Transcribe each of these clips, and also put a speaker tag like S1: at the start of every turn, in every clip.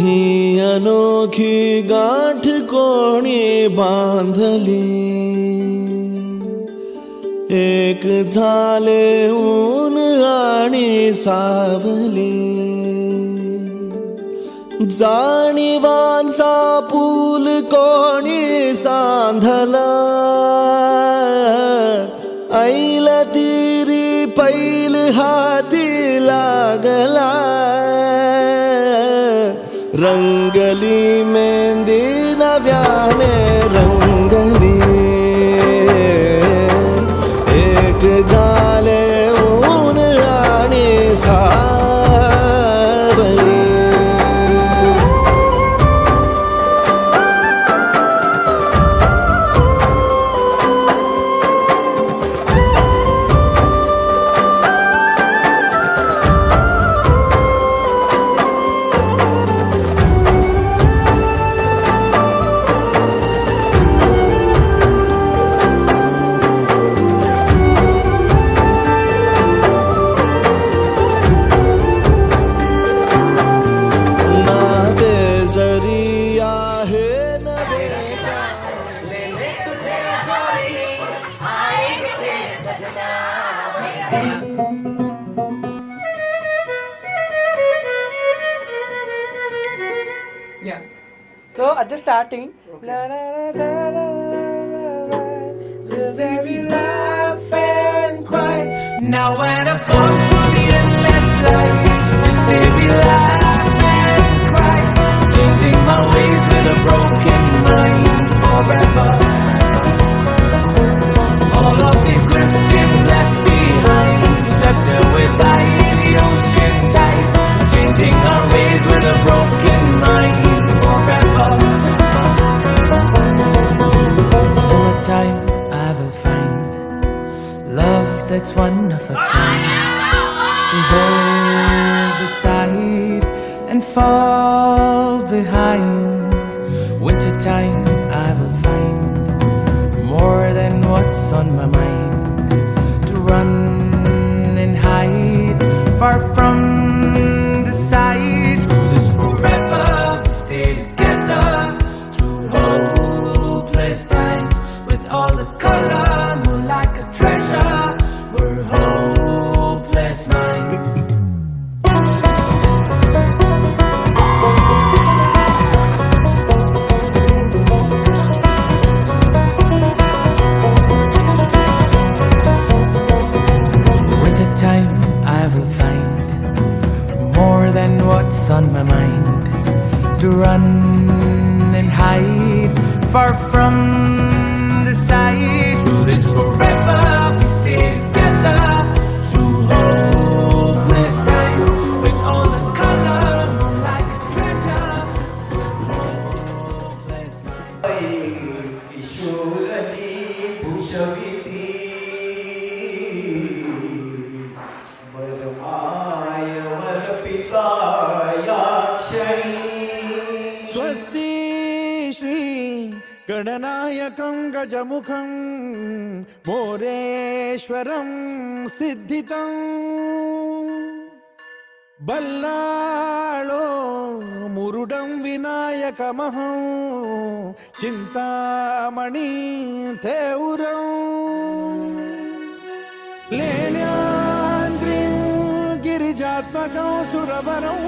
S1: ही अनोखी गाठ कोणी बांधली, एक झाले ऊन आणि सावली, जाणीवांचा पूल कोणी सांधला, ऐल तिरी पैल हाती लागला, रंगली मेहंदी नव्याने रंगली, एक झाले ऊन आणि सावली.
S2: Yeah. So at the starting, la la la la la, just we laugh and cry. Now when I fall through the endless life, just we laugh and cry. Changing my ways with a broken mind forever. All of these questions left behind, swept away by the ocean tide. Changing our ways with a broken mind forever. Summertime, I will find love that's one of a kind, to hold beside and fall behind. Wintertime, I will find more than what's on my mind, to run and hide far from the sight. Through this forever, we stay together, through hopeless times, with all the color, more like a treasure. We're hopeless minds. Time I will find more than what's on my mind, to run and hide far from the sight. Through this forever, we stay together, through hopeless times, with all the color, more like a treasure. Hopeless
S1: स्वस्ति श्री गणनायकं गजमुखं मोरेश्वरं सिद्धितं, बल्लाळो मुरुडं विनायकमहं चिंतामणि थेउरं, लेण्याद्रिं गिरिजात्मकं सुरवरं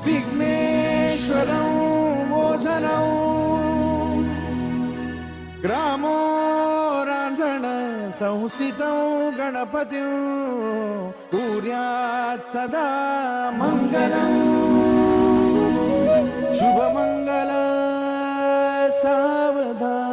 S1: विघ्नेश्वरं मोचनं, ग्रामो रांझण संस्थितं गणपतिं कुर्यात् सदा मंगलं. शुभमंगल सावधान.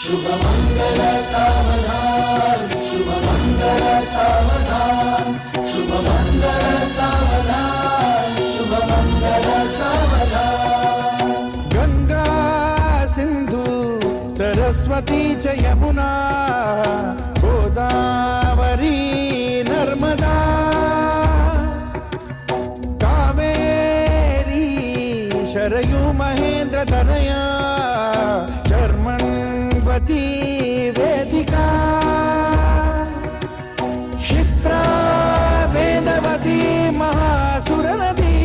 S3: शुभमंगल सावधान, शुभमंगल सावधान, शुभमंगल सावधान, शुभमंगल सावधान.
S1: गंगा सिंधु सरस्वती च यमुना गोदावरी नर्मदा, कावेरी शरयू महेंद्र तनया श्रीमती वेदिका क्षिप्रा वेदवती महासुरनदी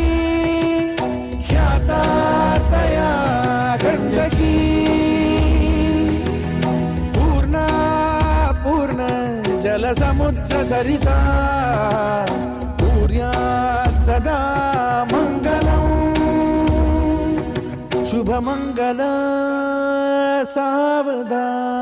S1: ख्याता तया गण्डकी पूर्णा पूर्ण जलसमुद्रसरिता कुर्यात् सदा मङ्गलम् शुभमङ्गल सावधान।